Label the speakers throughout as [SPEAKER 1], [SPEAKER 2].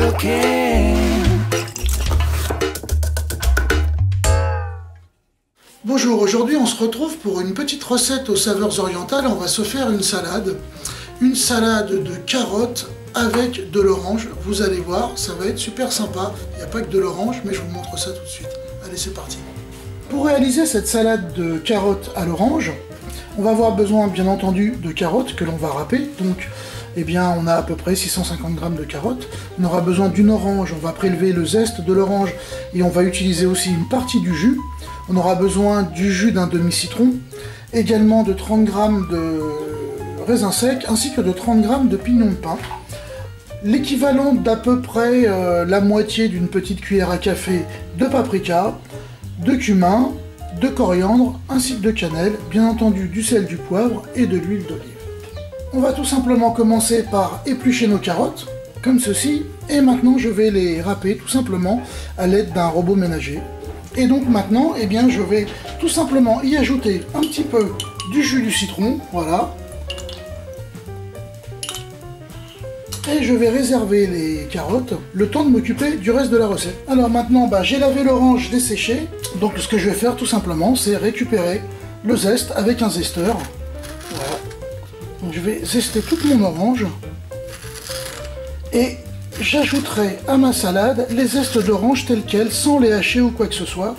[SPEAKER 1] looking.
[SPEAKER 2] Bonjour, aujourd'hui on se retrouve pour une petite recette aux saveurs orientales. On va se faire une salade de carottes avec de l'orange. Vous allez voir, ça va être super sympa. Il n'y a pas que de l'orange, mais je vous montre ça tout de suite. Allez, c'est parti. Pour réaliser cette salade de carottes à l'orange, on va avoir besoin bien entendu de carottes que l'on va râper. Donc, eh bien, on a à peu près 650 g de carottes. On aura besoin d'une orange, on va prélever le zeste de l'orange et on va utiliser aussi une partie du jus. On aura besoin du jus d'un demi-citron, également de 30 g de raisins secs, ainsi que de 30 g de pignons de pain. L'équivalent d'à peu près la moitié d'une petite cuillère à café de paprika, de cumin, de coriandre, ainsi que de cannelle, bien entendu du sel, du poivre et de l'huile d'olive. On va tout simplement commencer par éplucher nos carottes, comme ceci, et maintenant je vais les râper tout simplement à l'aide d'un robot ménager. Et donc maintenant, eh bien, je vais tout simplement y ajouter un petit peu du jus du citron, voilà. Et je vais réserver les carottes, le temps de m'occuper du reste de la recette. Alors maintenant, j'ai lavé l'orange desséchée, donc ce que je vais faire tout simplement, c'est récupérer le zeste avec un zesteur. Voilà. Donc je vais zester toute mon orange, et j'ajouterai à ma salade les zestes d'orange tels quels, sans les hacher ou quoi que ce soit.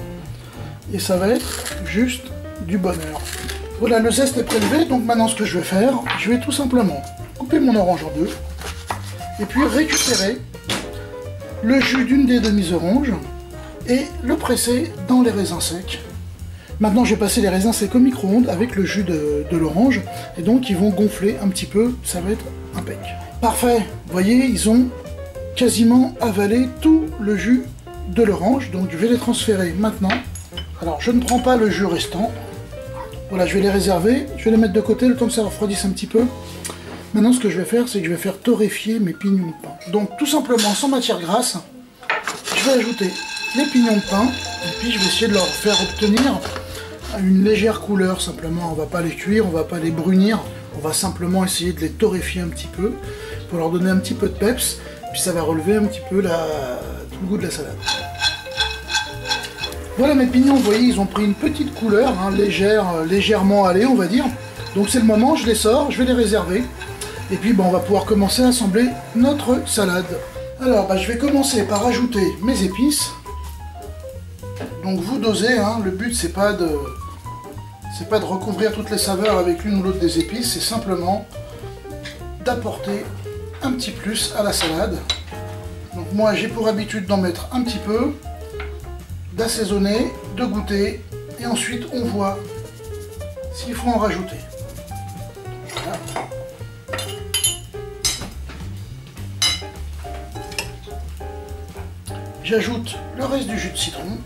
[SPEAKER 2] Et ça va être juste du bonheur. Voilà, le zeste est prélevé, donc maintenant ce que je vais faire, je vais tout simplement couper mon orange en deux. Et puis récupérer le jus d'une des demi-oranges et le presser dans les raisins secs. Maintenant, je vais passer les raisins secs au micro-ondes avec le jus de l'orange. Et donc, ils vont gonfler un petit peu, ça va être impec. Parfait, vous voyez, ils ont quasiment avalé tout le jus de l'orange, donc je vais les transférer maintenant. Alors je ne prends pas le jus restant, voilà, je vais les réserver, je vais les mettre de côté le temps que ça refroidisse un petit peu. Maintenant ce que je vais faire, c'est que je vais faire torréfier mes pignons de pain. Donc tout simplement, sans matière grasse, je vais ajouter les pignons de pain, et puis je vais essayer de leur faire obtenir une légère couleur, simplement. On va pas les cuire, on va pas les brunir, on va simplement essayer de les torréfier un petit peu, pour leur donner un petit peu de peps. Puis ça va relever un petit peu tout le goût de la salade. Voilà mes pignons, vous voyez, ils ont pris une petite couleur, hein, légèrement allée, on va dire. Donc c'est le moment, je les sors, je vais les réserver. Et puis on va pouvoir commencer à assembler notre salade. Alors je vais commencer par ajouter mes épices. Donc vous dosez, hein, le but c'est pas de recouvrir toutes les saveurs avec l'une ou l'autre des épices, c'est simplement d'apporter un petit plus à la salade. Donc moi j'ai pour habitude d'en mettre un petit peu, d'assaisonner, de goûter, et ensuite on voit s'il faut en rajouter. Voilà. J'ajoute le reste du jus de citron.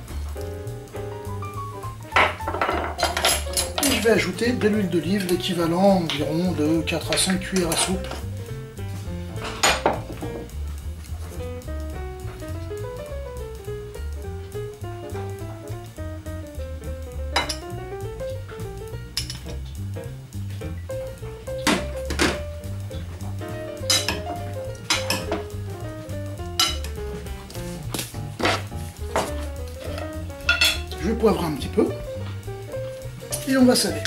[SPEAKER 2] Et je vais ajouter de l'huile d'olive, l'équivalent environ de 4 à 5 cuillères à soupe. Je vais poivrer un petit peu et on va saler.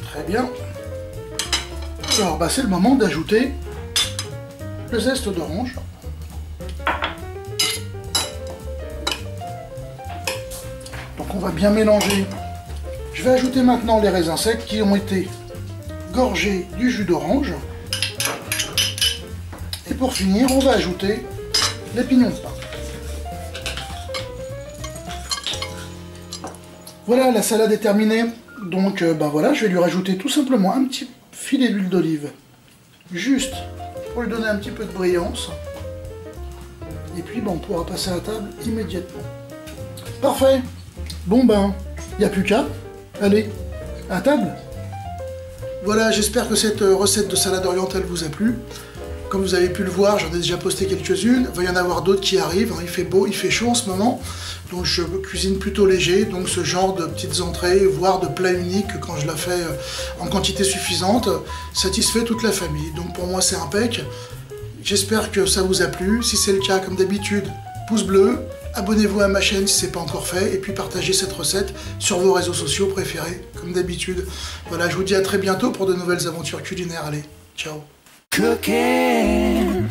[SPEAKER 2] Très bien. Alors c'est le moment d'ajouter le zeste d'orange. Donc on va bien mélanger. Je vais ajouter maintenant les raisins secs qui ont été gorgés du jus d'orange. Et pour finir, on va ajouter les pignons de pain. Voilà, la salade est terminée. Donc voilà, je vais lui rajouter tout simplement un petit filet d'huile d'olive, juste pour lui donner un petit peu de brillance. Et puis on pourra passer à la table immédiatement. Parfait. Bon il n'y a plus qu'à. Allez, à table. Voilà, j'espère que cette recette de salade orientale vous a plu. Comme vous avez pu le voir, j'en ai déjà posté quelques-unes. Il va y en avoir d'autres qui arrivent. Il fait beau, il fait chaud en ce moment. Donc je cuisine plutôt léger. Donc ce genre de petites entrées, voire de plats uniques quand je la fais en quantité suffisante, satisfait toute la famille. Donc pour moi c'est impec. J'espère que ça vous a plu. Si c'est le cas, comme d'habitude, pouce bleu. Abonnez-vous à ma chaîne si ce n'est pas encore fait. Et puis partagez cette recette sur vos réseaux sociaux préférés, comme d'habitude. Voilà, je vous dis à très bientôt pour de nouvelles aventures culinaires. Allez, ciao. Cooking.